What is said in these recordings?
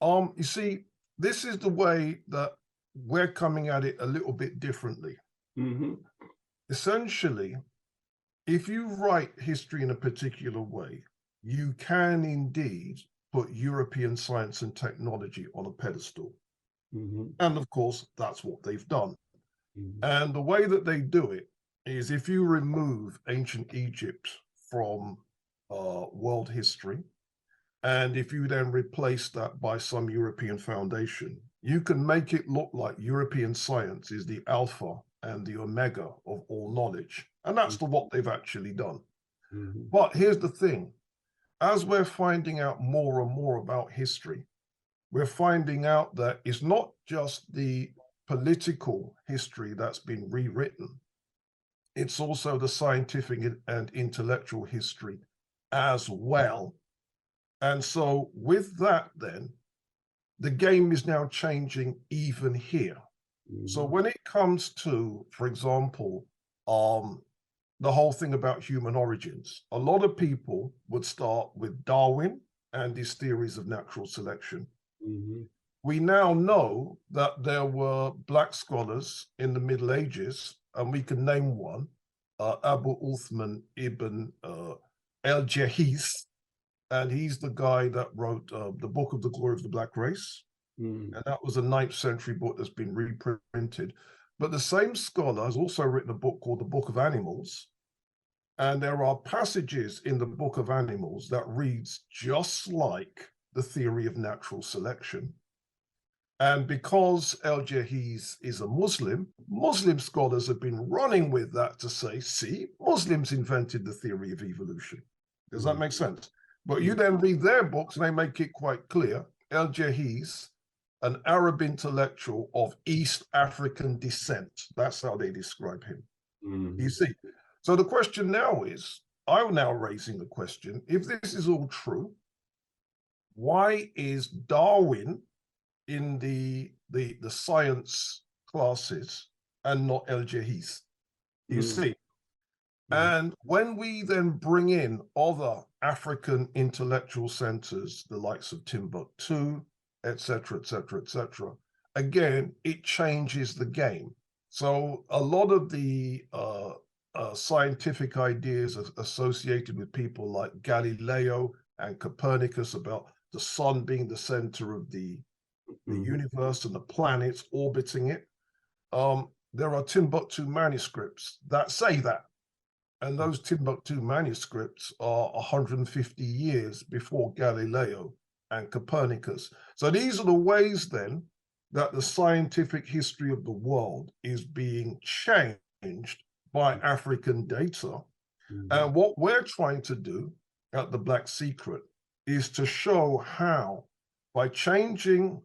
You see, this is the way that we're coming at it a little bit differently. Essentially, if you write history in a particular way, you can indeed put European science and technology on a pedestal. And of course, that's what they've done. And the way that they do it is if you remove ancient Egypt from world history, and if you then replace that by some European foundation, you can make it look like European science is the alpha and the omega of all knowledge. And that's what they've actually done. But here's the thing. As we're finding out more and more about history, we're finding out that it's not just the political history that's been rewritten. It's also the scientific and intellectual history as well. And so with that, then, the game is now changing even here. So when it comes to, for example, the whole thing about human origins, a lot of people would start with Darwin and his theories of natural selection. We now know that there were Black scholars in the Middle Ages, and we can name one, Abu Uthman ibn al-Jahiz, and he's the guy that wrote the Book of the Glory of the Black Race. And that was a 9th century book that's been reprinted. But the same scholar has also written a book called the Book of Animals. And there are passages in the Book of Animals that reads just like the theory of natural selection. And because al-Jahiz is a Muslim, Muslim scholars have been running with that to say, see, Muslims invented the theory of evolution. Does that make sense? But you then read their books and they make it quite clear. al-Jahiz, an Arab intellectual of East African descent. That's how they describe him. You see? So the question now is, I'm now raising the question, if this is all true, why is Darwin in the science classes and not al-Jahiz? You see? And when we then bring in other African intellectual centers, the likes of Timbuktu, etc., etc., etc., again, it changes the game. So a lot of the scientific ideas associated with people like Galileo and Copernicus about the sun being the center of the universe and the planets orbiting it, there are Timbuktu manuscripts that say that. And those Timbuktu manuscripts are 150 years before Galileo and Copernicus. So these are the ways then that the scientific history of the world is being changed by African data. And what we're trying to do at the Black Secret is to show how, by changing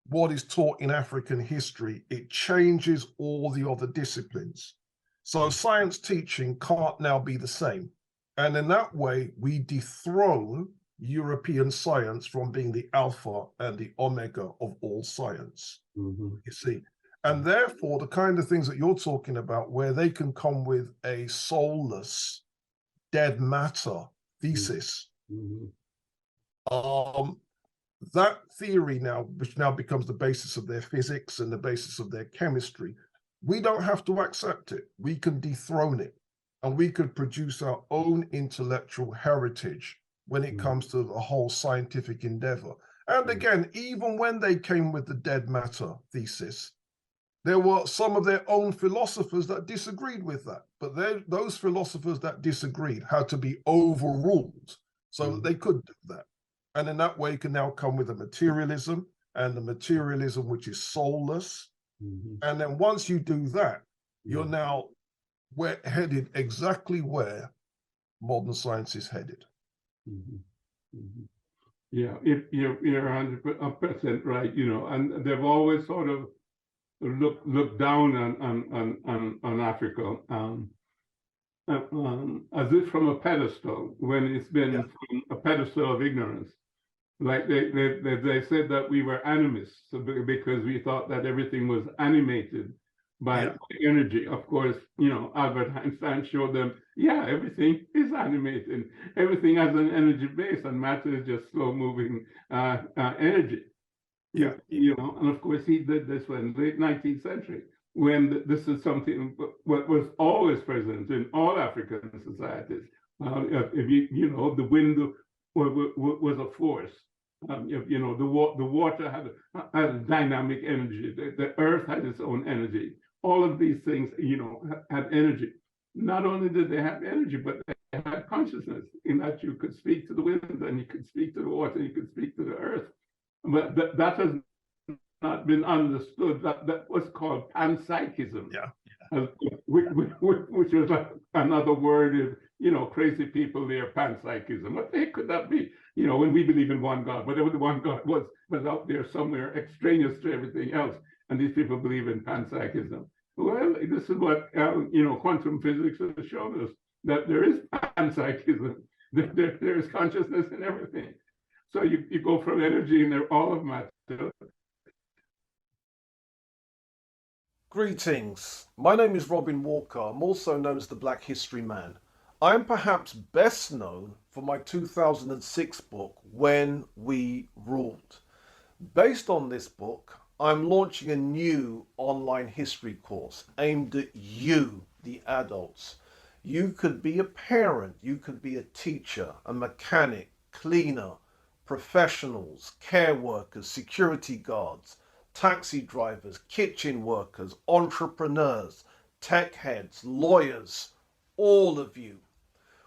what is taught in African history, it changes all the other disciplines. So science teaching can't now be the same. And in that way, we dethrone European science from being the alpha and the omega of all science, you see. And therefore, the kind of things that you're talking about, where they can come with a soulless, dead matter thesis, that theory now, which now becomes the basis of their physics and the basis of their chemistry, we don't have to accept it. We can dethrone it, and we could produce our own intellectual heritage when it comes to the whole scientific endeavor. And again, even when they came with the dead matter thesis, there were some of their own philosophers that disagreed with that. But those philosophers that disagreed had to be overruled so that they could do that. And in that way, you can now come with a materialism, and the materialism which is soulless. And then once you do that, you're now headed exactly where modern science is headed. Yeah, you're 100% right, you know, and they've always sort of looked down on Africa as if from a pedestal, when it's been from a pedestal of ignorance. Like they said that we were animists because we thought that everything was animated by energy. Of course, Albert Einstein showed them, everything is animated. Everything has an energy base, and matter is just slow-moving energy. And of course, he did this in the late 19th century, when this is something what was always present in all African societies. The wind was a force. The water had dynamic energy. The earth had its own energy. All of these things, had energy. Not only did they have energy, but they had consciousness, in that you could speak to the wind, and you could speak to the water, and you could speak to the earth. But that has not been understood. That was called panpsychism. Which is like another word is, crazy people, they're panpsychism. What the heck could that be? When we believe in one God, whatever the one God was out there somewhere extraneous to everything else. And these people believe in panpsychism. Well, this is what, quantum physics has shown us, that there is panpsychism. There is consciousness in everything. So you go from energy and all of matter. Greetings, my name is Robin Walker. I'm also known as the Black History Man. I am perhaps best known for my 2006 book, When We Ruled. Based on this book, I'm launching a new online history course aimed at you, the adults. You could be a parent, you could be a teacher, a mechanic, cleaner, professionals, care workers, security guards, taxi drivers, kitchen workers, entrepreneurs, tech heads, lawyers, all of you.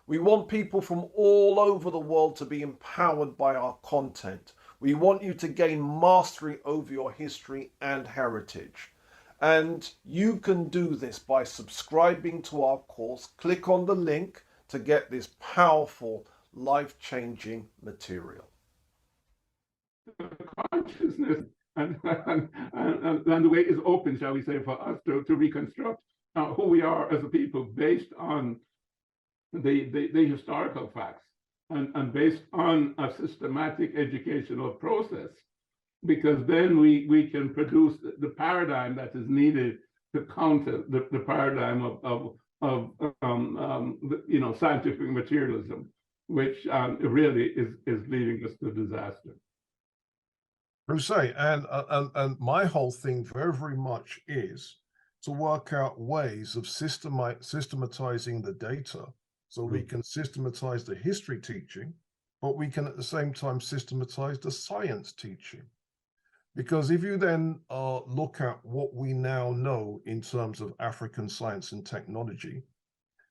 We want people from all over the world to be empowered by our content. We want you to gain mastery over your history and heritage. And you can do this by subscribing to our course. Click on the link to get this powerful, life-changing material. Consciousness and the way is open, shall we say, for us to reconstruct who we are as a people based on the historical facts and based on a systematic educational process, because then we can produce the paradigm that is needed to counter the paradigm of scientific materialism, which really is leading us to disaster. Crusade, and my whole thing very much is to work out ways of systematizing the data, so we can systematize the history teaching, but we can at the same time systematize the science teaching. Because if you then look at what we now know in terms of African science and technology,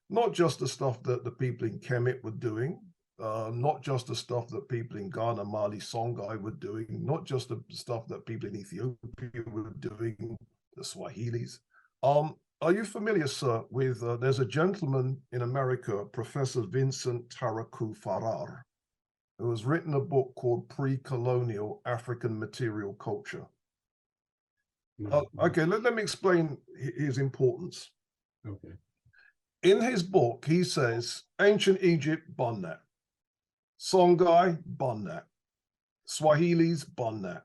not just the stuff that the people in Kemet were doing, not just the stuff that people in Ghana, Mali, Songhai were doing, not just the stuff that people in Ethiopia were doing, the Swahilis. Are you familiar, sir, with, there's a gentleman in America, Professor Vincent Taraku Farrar, who has written a book called Pre-Colonial African Material Culture. Okay, let me explain his importance. Okay. In his book, he says, ancient Egypt, bun that. Songhai, bun that. Swahilis, bun that.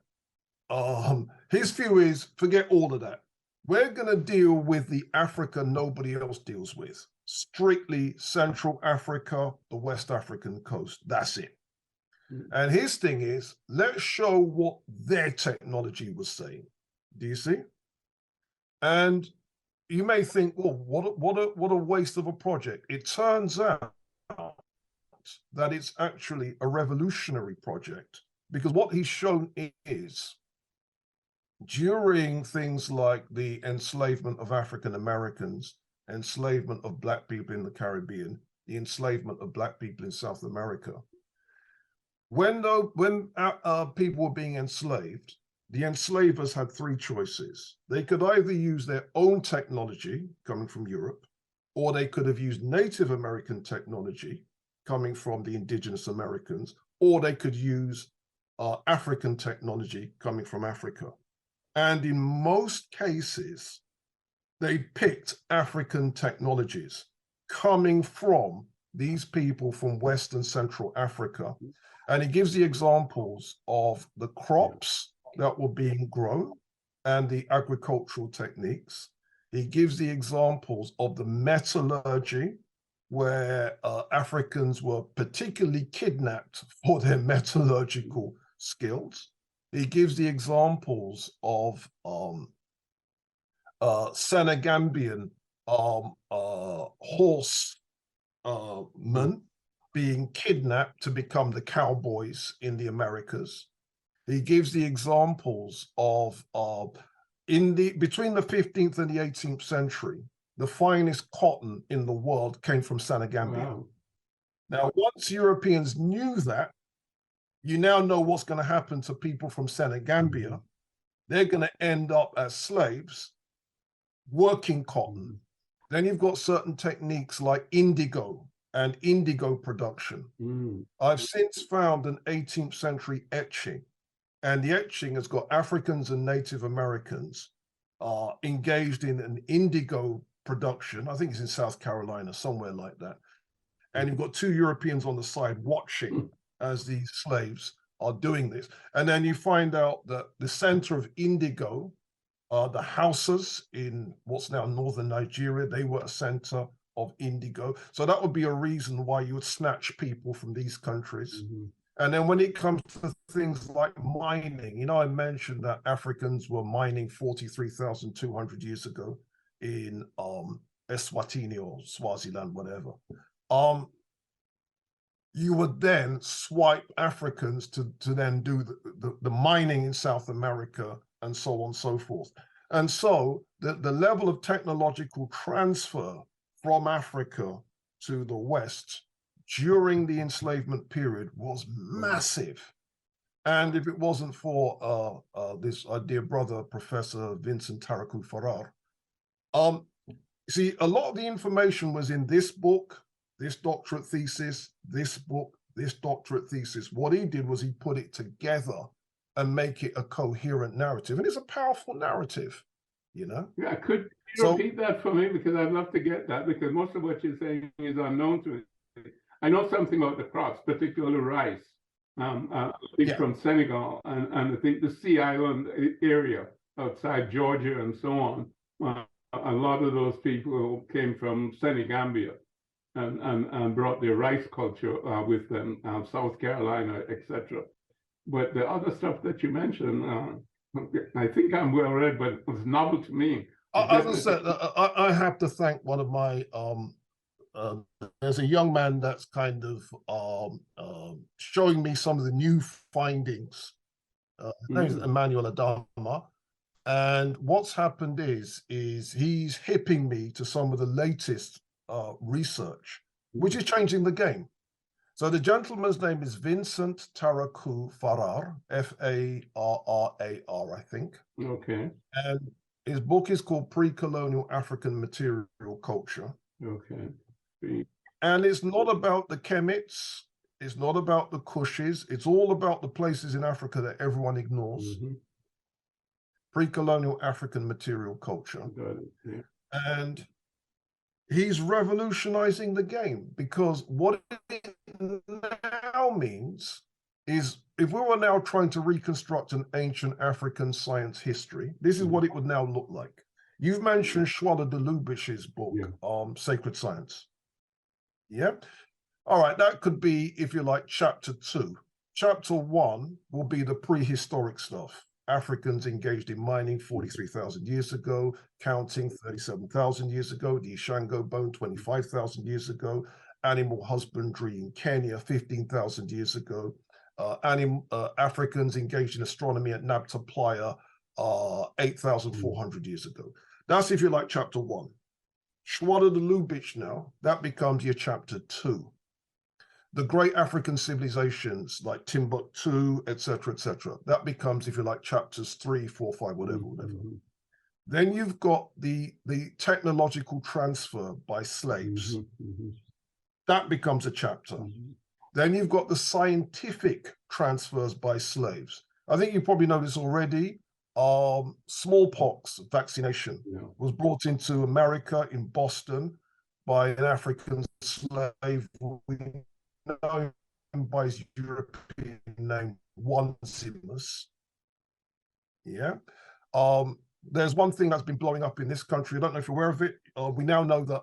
His view is, forget all of that. We're going to deal with the Africa nobody else deals with. Strictly Central Africa, the West African coast. That's it. And his thing is, let's show what their technology was saying. Do you see? And you may think, well, what a waste of a project. It turns out that it's actually a revolutionary project, because what he's shown is, during things like the enslavement of African Americans, enslavement of Black people in the Caribbean, the enslavement of Black people in South America, when people were being enslaved, the enslavers had three choices. They could either use their own technology coming from Europe, or they could have used Native American technology coming from the indigenous Americans, or they could use African technology coming from Africa. And in most cases, they picked African technologies coming from these people from West and Central Africa. And he gives the examples of the crops that were being grown and the agricultural techniques. He gives the examples of the metallurgy, where Africans were particularly kidnapped for their metallurgical skills. He gives the examples of Senegambian horsemen being kidnapped to become the cowboys in the Americas. He gives the examples of between the 15th and the 18th century, the finest cotton in the world came from Senegambia. Wow. Now, once Europeans knew that, you now know what's going to happen to people from Senegambia. They're going to end up as slaves, working cotton. Then you've got certain techniques like indigo and indigo production. I've since found an 18th century etching, and the etching has got Africans and Native Americans engaged in an indigo production. I think it's in South Carolina, somewhere like that. And you've got two Europeans on the side watching as these slaves are doing this. And then you find out that the center of indigo, the Hausas in what's now northern Nigeria, they were a center of indigo. So that would be a reason why you would snatch people from these countries. And then when it comes to things like mining, you know, I mentioned that Africans were mining 43,200 years ago in Eswatini or Swaziland, whatever. You would then swipe Africans to then do the mining in South America and so on and so forth. And so the level of technological transfer from Africa to the West during the enslavement period was massive. And if it wasn't for this dear brother, Professor Vincent Taraku Farrar, see, a lot of the information was in this book, this doctorate thesis, this book, this doctorate thesis. What he did was he put it together and make it a coherent narrative. And it's a powerful narrative, you know? Yeah, could you repeat that for me? Because I'd love to get that, because most of what you're saying is unknown to me. I know something about the crops, particularly rice. I think from Senegal, and I think the Sea Island area outside Georgia and so on. A lot of those people came from Senegambia and brought their rice culture with them, South Carolina, etc. But the other stuff that you mentioned, I think I'm well read, but it was novel to me. As I said, I have to thank one of my, there's a young man that's kind of showing me some of the new findings. His name is Emmanuel Adama. And what's happened is he's hipping me to some of the latest research, which is changing the game. So the gentleman's name is Vincent Taraku Farrar, F-A-R-R-A-R, I think. Okay. And his book is called Pre-Colonial African Material Culture. Okay. And it's not about the Kemits, it's not about the Kushes, it's all about the places in Africa that everyone ignores. Pre-colonial African material culture. And he's revolutionizing the game, because what it now means is, if we were now trying to reconstruct an ancient African science history, this is what it would now look like. You've mentioned Schwaller de Lubitsch's book, Sacred Science. Yeah. All right, that could be, if you like, chapter 2. Chapter 1 will be the prehistoric stuff. Africans engaged in mining 43,000 years ago, counting 37,000 years ago, the Ishango bone 25,000 years ago, animal husbandry in Kenya 15,000 years ago, Africans engaged in astronomy at Nabta Playa 8,400 years ago. That's, if you like, chapter 1. Schwader de Lubitsch now, that becomes your chapter 2. The great African civilizations like Timbuktu, etc., that becomes, if you like, chapters 3, 4, 5, whatever. Then you've got the technological transfer by slaves. That becomes a chapter. Then you've got the scientific transfers by slaves. I think you probably know this already. Smallpox vaccination was brought into America in Boston by an African slave known by his European name, Onesimus. there's one thing that's been blowing up in this country. I don't know if you're aware of it. We now know that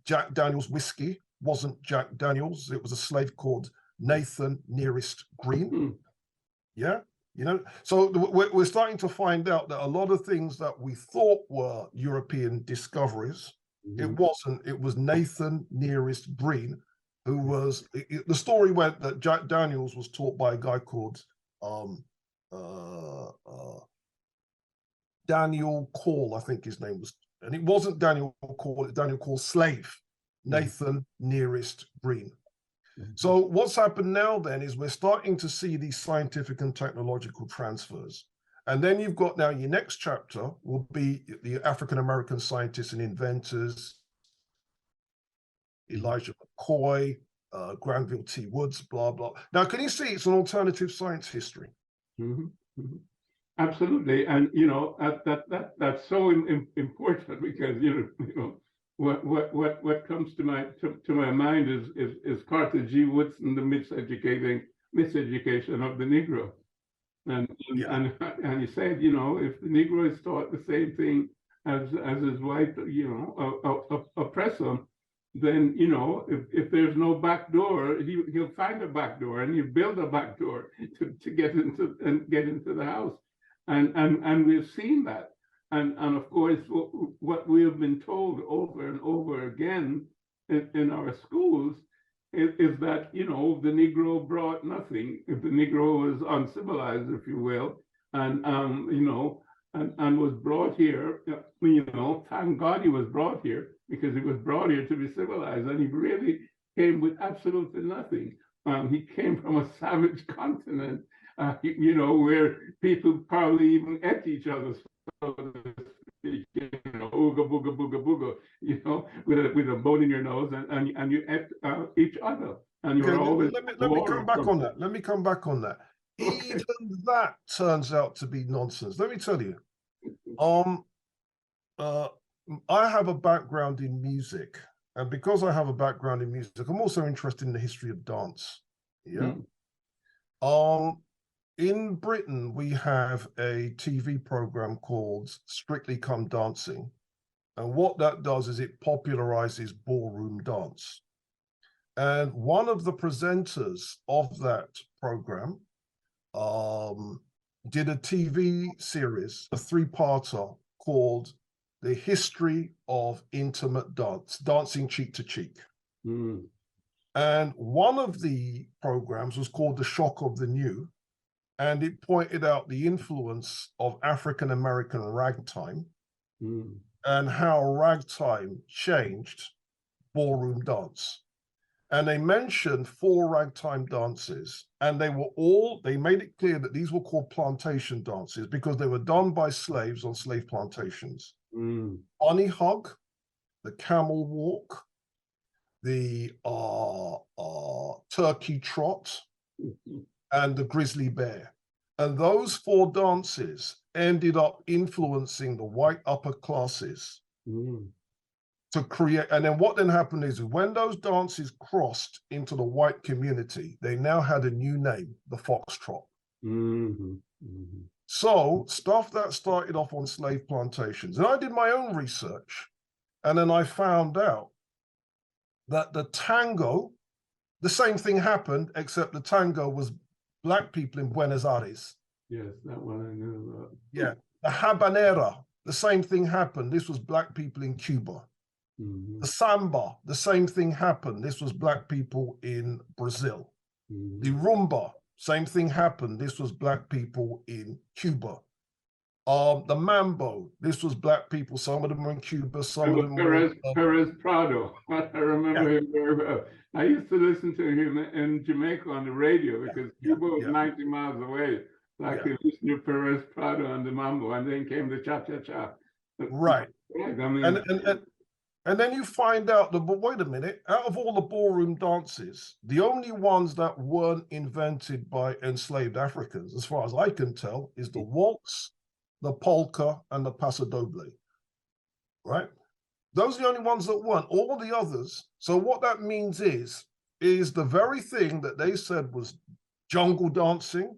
Jack Daniels whiskey wasn't Jack Daniels. It was a slave called Nathan Nearest Green. Yeah, you know. So we're starting to find out that a lot of things that we thought were European discoveries, it wasn't. It was Nathan Nearest Green, who was. The story went that Jack Daniels was taught by a guy called Daniel Call, I think his name was, and it wasn't Daniel Call, it's Daniel Call's slave, Nathan Nearest Green. So what's happened now then is we're starting to see these scientific and technological transfers. And then you've got now your next chapter will be the African-American scientists and inventors, Elijah McCoy, Granville T. Woods, blah, blah. Now, can you see it's an alternative science history? Absolutely, and you know that's so important because you know what comes to my mind is Carter G. Woodson, the miseducation of the Negro, and he said, you know, if the Negro is taught the same thing as his white, you know, oppressor, then you know if there's no back door, he'll find a back door and he'll build a back door to get into the house. And we've seen that, and of course what we have been told over and over again in our schools is that, you know, the Negro brought nothing. If the Negro was uncivilized, if you will, and you know, and was brought here, you know, thank God he was brought here, because he was brought here to be civilized, and he really came with absolutely nothing. He came from a savage continent. You know, where people probably even ate each other, so to speak, you know, ooga booga booga booga, you know, with a bone in your nose, and you ate each other, and you're always. Let me come back on that. Let me come back on that. Okay. Even that turns out to be nonsense. Let me tell you, I have a background in music, and because I have a background in music, I'm also interested in the history of dance. Yeah. In Britain, we have a TV program called Strictly Come Dancing. And what that does is it popularizes ballroom dance. And one of the presenters of that program did a TV series, a three-parter called The History of Intimate Dance, Dancing Cheek to Cheek. And one of the programs was called The Shock of the New. And it pointed out the influence of African-American ragtime and how ragtime changed ballroom dance. And they mentioned 4 ragtime dances, and they made it clear that these were called plantation dances because they were done by slaves on slave plantations. Bunny hug, the camel walk, the turkey trot, and the grizzly bear. And those 4 dances ended up influencing the white upper classes to create. And then what then happened is when those dances crossed into the white community, they now had a new name, the foxtrot. So stuff that started off on slave plantations. And I did my own research, and then I found out that the tango, the same thing happened, except the tango was Black people in Buenos Aires. Yes, that one I knew about. Yeah, the habanera, the same thing happened. This was Black people in Cuba. The samba, the same thing happened. This was Black people in Brazil. The rumba, same thing happened. This was Black people in Cuba. The mambo, this was Black people. Some of them were in Cuba, some of them were Perez Prado. I remember him very well. I used to listen to him in Jamaica on the radio because Cuba was 90 miles away. Like he listened to Perez Prado and the mambo, and then came the cha-cha-cha. Right. I mean, and then you find out that, but wait a minute, out of all the ballroom dances, the only ones that weren't invented by enslaved Africans, as far as I can tell, is the waltz, the polka, and the paso doble, right? Those are the only ones that weren't. All the others. So what that means is the very thing that they said was jungle dancing,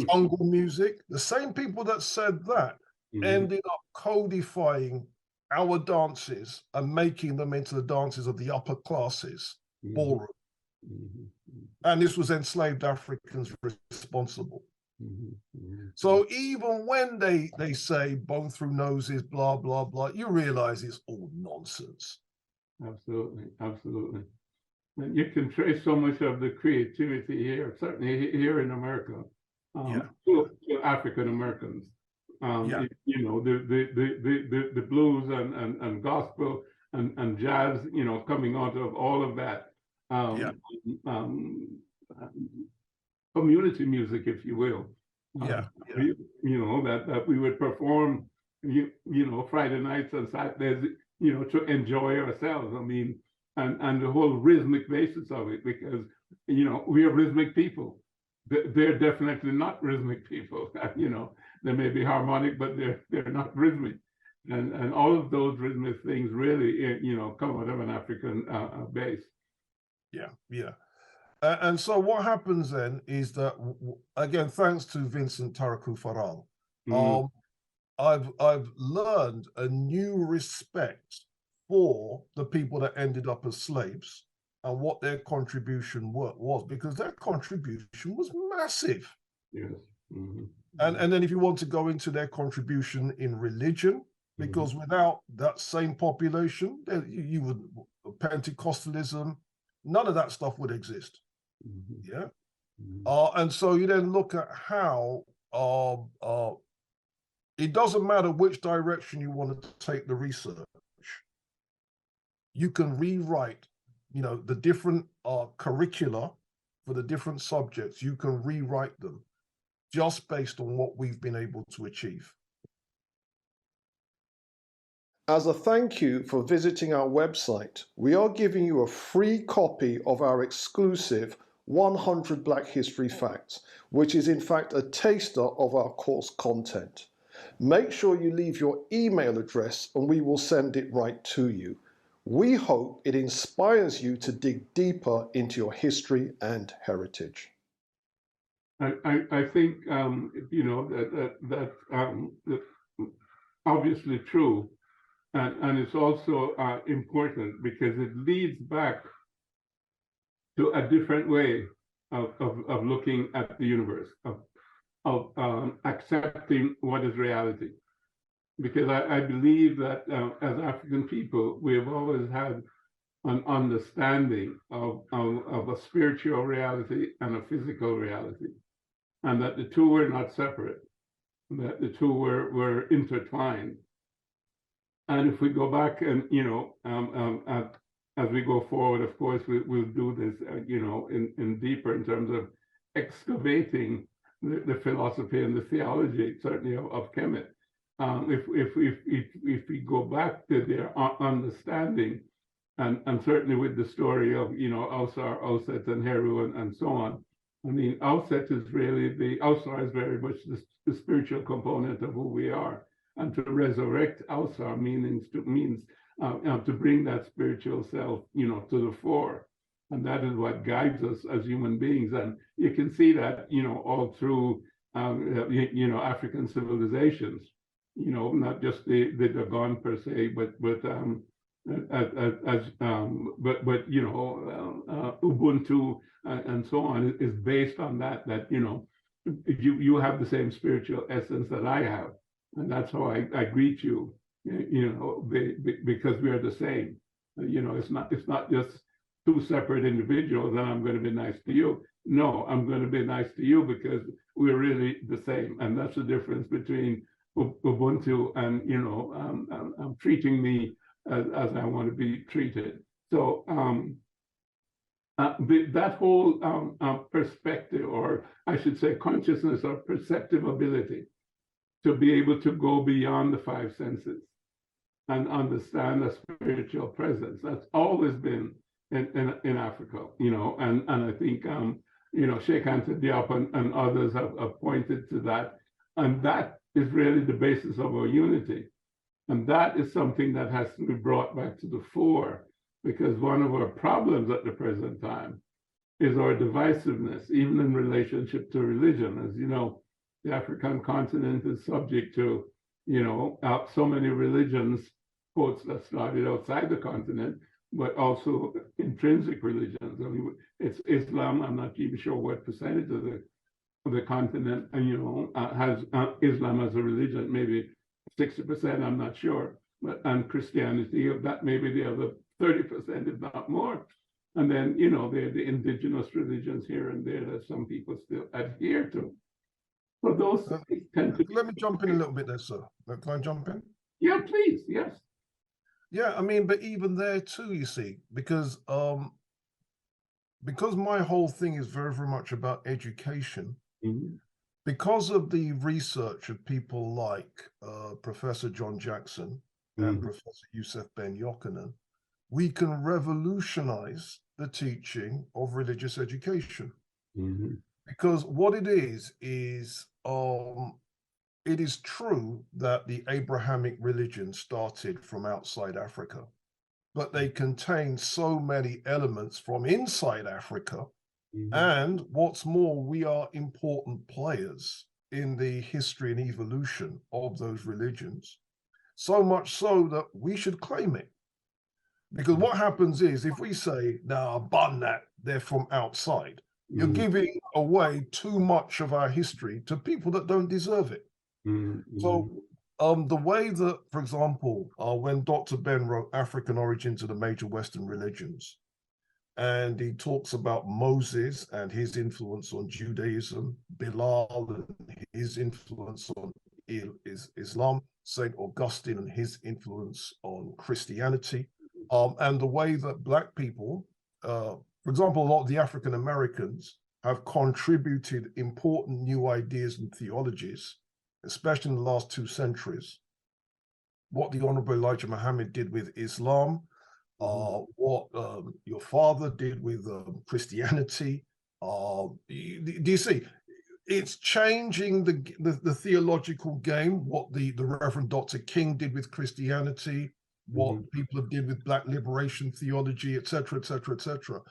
jungle music, the same people that said that ended up codifying our dances and making them into the dances of the upper classes, ballroom. And this was enslaved Africans responsible. So even when they say bone through noses, blah, blah, blah, you realize it's all nonsense. Absolutely, absolutely. And you can trace so much of the creativity here, certainly here in America, to African Americans. You know, the blues and gospel and jazz, you know, coming out of all of that community music, if you will. You know, that we would perform, you know, Friday nights and Saturdays, you know, to enjoy ourselves. I mean, and the whole rhythmic basis of it, because, you know, we are rhythmic people. They're definitely not rhythmic people. You know, they may be harmonic, but they're not rhythmic. And all of those rhythmic things really, you know, come out of an African base. And so what happens then is that, again, thanks to Vincent Taraku Faral, I've learned a new respect for the people that ended up as slaves and what their contribution was, because their contribution was massive. Yes. And then if you want to go into their contribution in religion, because without that same population, you would, Pentecostalism, none of that stuff would exist. And so you then look at how it doesn't matter which direction you want to take the research. You can rewrite, you know, the different curricula for the different subjects. You can rewrite them just based on what we've been able to achieve. As a thank you for visiting our website, we are giving you a free copy of our exclusive 100 Black History Facts, which is in fact a taster of our course content. Make sure you leave your email address and we will send it right to you. We hope it inspires you to dig deeper into your history and heritage. I think, you know, that's obviously true. And it's also important because it leads back to a different way of looking at the universe, of accepting what is reality. Because I believe that as African people, we have always had an understanding of a spiritual reality and a physical reality, and that the two were not separate, that the two were intertwined. And if we go back and, you know, as we go forward, of course, we'll do this, you know, in deeper in terms of excavating the philosophy and the theology, certainly of Kemet. If we go back to their understanding, and certainly with the story of, you know, Ausar, Auset, and Heru, and so on. I mean, Auset is really Ausar is very much the spiritual component of who we are. And to resurrect Ausar means to bring that spiritual self, you know, to the fore. And that is what guides us as human beings. And you can see that, you know, all through, you know, African civilizations, you know, not just the Dogon per se, but you know, Ubuntu and so on is based on that, you know, you have the same spiritual essence that I have. And that's how I greet you, you know, because we are the same. You know, it's not just two separate individuals and I'm going to be nice to you. No, I'm going to be nice to you because we're really the same. And that's the difference between Ubuntu and, you know, treating me as I want to be treated. So that whole perspective, or I should say consciousness or perceptive ability, to be able to go beyond the five senses and understand a spiritual presence. That's always been in Africa, you know, and I think, you know, Sheikh Anta Diop and others have pointed to that. And that is really the basis of our unity. And that is something that has to be brought back to the fore, because one of our problems at the present time is our divisiveness, even in relationship to religion. As you know, the African continent is subject to so many religions, quotes, that started outside the continent, but also intrinsic religions. I mean, it's Islam. I'm not even sure what percentage of the continent, has Islam as a religion, maybe 60%, I'm not sure. And Christianity, of that, maybe the other 30%, if not more. And then, there are the indigenous religions here and there that some people still adhere to. So those tend to... Let me jump in a little bit there, sir. Can I jump in? Yeah, please, yes. Yeah, I mean, but even there too, you see, because my whole thing is very, very much about education, because of the research of people like Professor John Jackson and Professor Yusuf Ben Yochanan, we can revolutionize the teaching of religious education. Because what it is it is true that the Abrahamic religion started from outside Africa, but they contain so many elements from inside Africa. And what's more, we are important players in the history and evolution of those religions, so much so that we should claim it. Because what happens is, if we say, "Nah, bun that, they're from outside," you're giving away too much of our history to people that don't deserve it. So the way that, for example, when Dr. Ben wrote African Origins of the Major Western Religions, and he talks about Moses and his influence on Judaism, Bilal and his influence on Islam, St. Augustine and his influence on Christianity, and the way that Black people, for example, a lot of the African Americans have contributed important new ideas and theologies, especially in the last 2 centuries. What the Honorable Elijah Muhammad did with Islam, what your father did with Christianity. Do you see? It's changing the theological game, what the Reverend Dr. King did with Christianity, what people did with Black liberation theology, etc., etc., etc.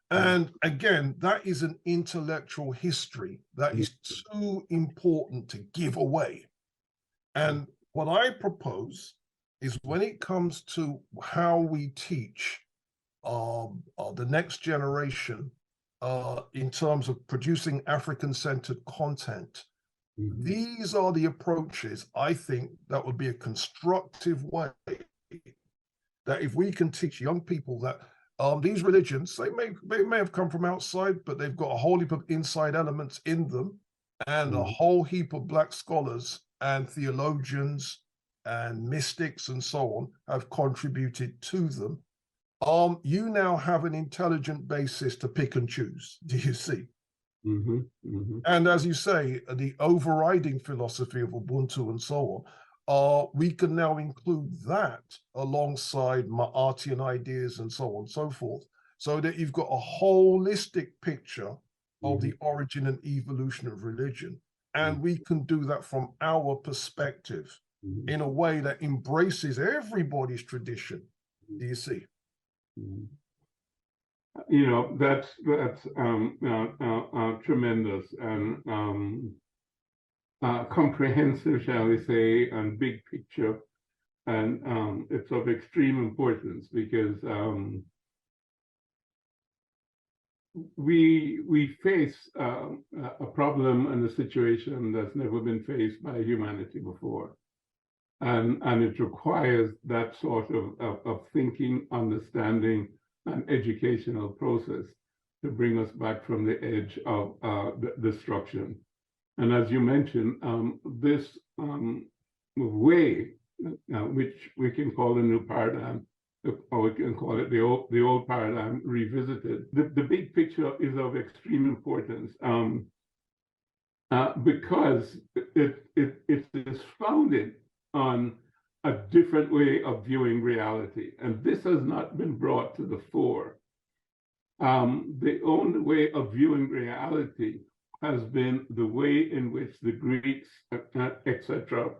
And again, that is an intellectual history that is too important to give away. And what I propose is, when it comes to how we teach the next generation in terms of producing African-centered content, these are the approaches, I think, that would be a constructive way, that if we can teach young people that these religions, they may have come from outside, but they've got a whole heap of inside elements in them, and a whole heap of Black scholars and theologians and mystics and so on have contributed to them. You now have an intelligent basis to pick and choose, do you see? And as you say, the overriding philosophy of Ubuntu and so on, we can now include that alongside Ma'atian ideas and so on and so forth, so that you've got a holistic picture of the origin and evolution of religion. And we can do that from our perspective in a way that embraces everybody's tradition. Do you see? That's tremendous and comprehensive, shall we say, and big picture. And it's of extreme importance, because we face a problem and a situation that's never been faced by humanity before. And it requires that sort of thinking, understanding, and educational process to bring us back from the edge of destruction. And as you mentioned, this way, which we can call a new paradigm, or we can call it the old paradigm revisited. The big picture is of extreme importance because it is founded on a different way of viewing reality. And this has not been brought to the fore. The only way of viewing reality has been the way in which the Greeks, etc.,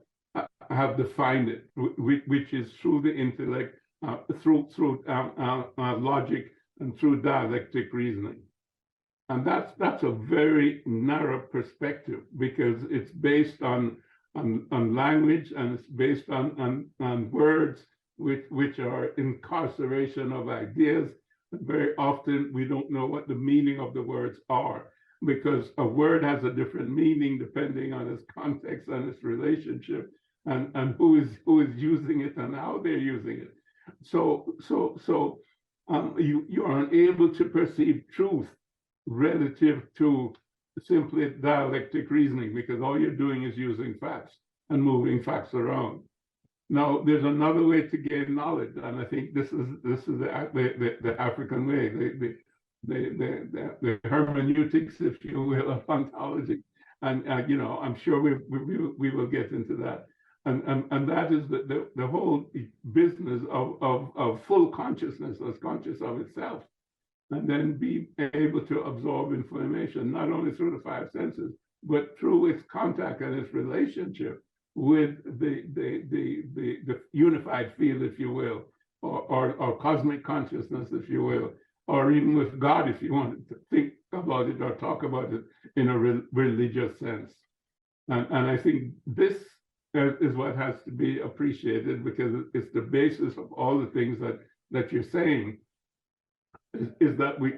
have defined it, which is through the intellect, through logic, and through dialectic reasoning. And that's a very narrow perspective, because it's based on on language, and it's based on words which are incarceration of ideas. Very often we don't know what the meaning of the words are, because a word has a different meaning depending on its context and its relationship, and who is using it and how they're using it. So you are unable to perceive truth relative to simply dialectic reasoning, because all you're doing is using facts and moving facts around. Now, there's another way to gain knowledge, and I think this is the African way, the hermeneutics, if you will, of ontology, and you know, I'm sure we will get into that, and that is the whole business of full consciousness as conscious of itself, and then be able to absorb information not only through the five senses, but through its contact and its relationship with the unified field, if you will, or cosmic consciousness, if you will, or even with God, if you wanted to think about it or talk about it in a religious sense. And I think this is what has to be appreciated, because it's the basis of all the things that you're saying, is that we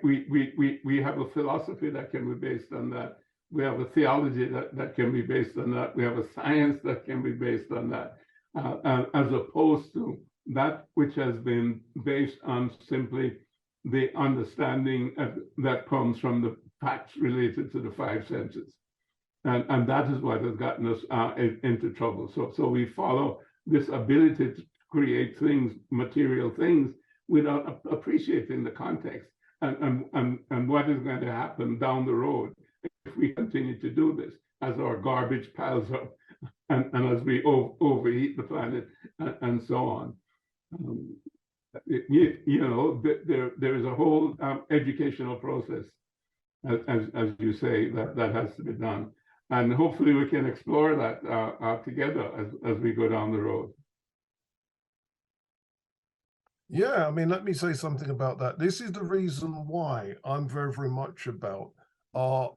have a philosophy that can be based on that. We have a theology that can be based on that. We have a science that can be based on that, as opposed to that which has been based on simply the understanding that comes from the facts related to the five senses. And that is what has gotten us into trouble. So we follow this ability to create things, material things, without appreciating the context and what is going to happen down the road if we continue to do this, as our garbage piles up and as we overheat the planet and so on. You know, there is a whole educational process, as you say, that has to be done. And hopefully we can explore that together as we go down the road. Yeah, I mean, let me say something about that. This is the reason why I'm very, very much about,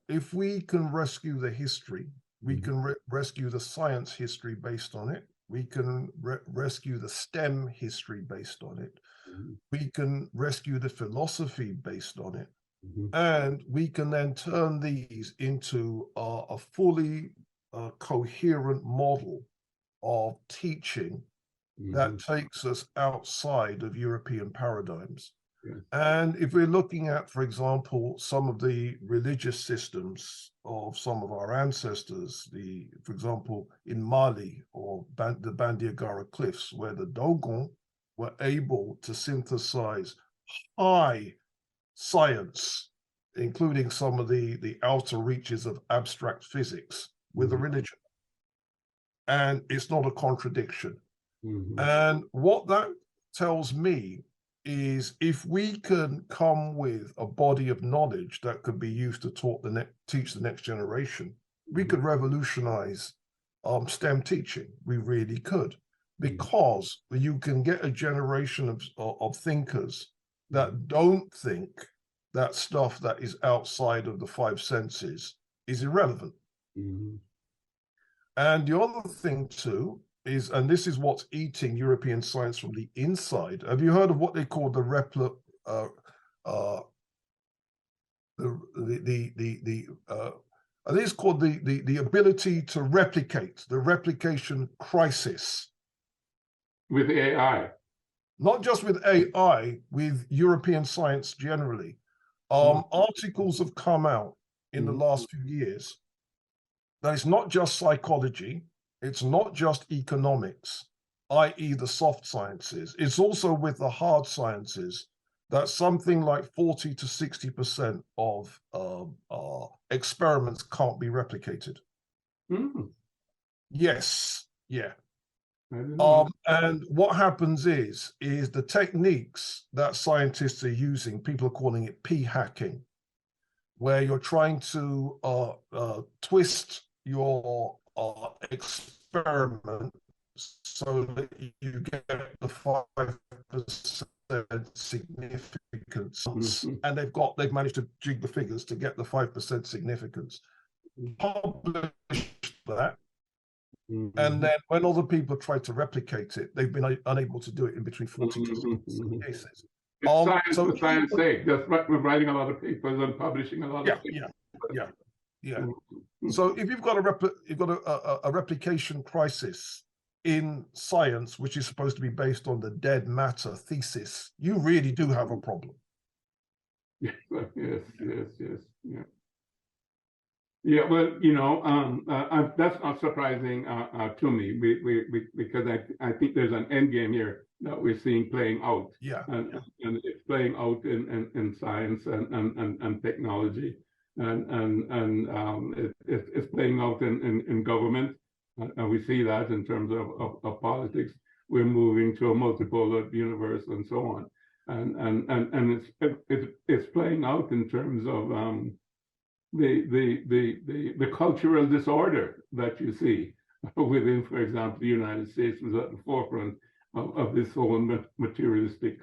if we can rescue the history, we can rescue the science history based on it. We can rescue the STEM history based on it. We can rescue the philosophy based on it. And we can then turn these into a fully coherent model of teaching that takes us outside of European paradigms. And if we're looking at, for example, some of the religious systems of some of our ancestors, for example, in Mali or the Bandiagara Cliffs, where the Dogon were able to synthesize high science, including some of the outer reaches of abstract physics, with a religion. And it's not a contradiction. And what that tells me is, if we can come with a body of knowledge that could be used to teach the next generation, we could revolutionize STEM teaching. We really could, because you can get a generation of thinkers that don't think that stuff that is outside of the five senses is irrelevant. And the other thing too is, and this is what's eating European science from the inside. Have you heard of what they call the I think it's called the ability to replicate, the replication crisis? With AI. Not just with AI, with European science generally. Articles have come out in the last few years that it's not just psychology, it's not just economics, i.e. the soft sciences, it's also with the hard sciences, that something like 40 to 60% of experiments can't be replicated. Yes, yeah. And what happens is the techniques that scientists are using, people are calling it p-hacking, where you're trying to twist your experiment so that you get the 5% significance, and they've managed to jig the figures to get the 5% significance. Publish that, And then when other people try to replicate it, they've been unable to do it in between 40 to 60 cases. Science So for science sake, just writing a lot of papers and publishing a lot of things. Yeah. So if you've got a replication crisis in science, which is supposed to be based on the dead matter thesis, you really do have a problem. Yes. Yeah, well, you know, that's not surprising to me, because I think there's an end game here that we're seeing playing out. And it's playing out in science and technology, and it's playing out in government, and we see that in terms of politics. We're moving to a multipolar universe and so on, and it's playing out in terms of the cultural disorder that you see within, for example, the United States was at the forefront of this whole materialistic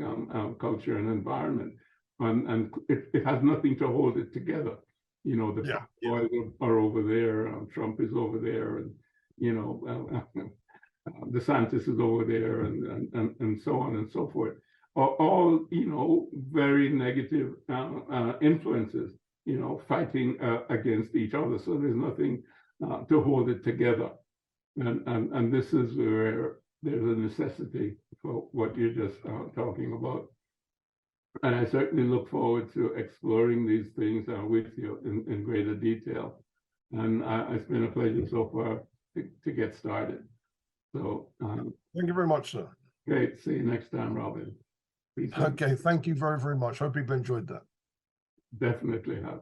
culture and environment, and it has nothing to hold it together. You know, the boys are over there, Trump is over there, and you know, DeSantis is over there, and so on and so forth. All you know, very negative influences, you know, fighting against each other. So there's nothing to hold it together. And this is where there's a necessity for what you're just talking about. And I certainly look forward to exploring these things with you in greater detail. And it's been a pleasure so far to get started. So thank you very much, sir. Great. See you next time, Robin. Okay, thank you very, very much. Hope you've enjoyed that. Definitely have.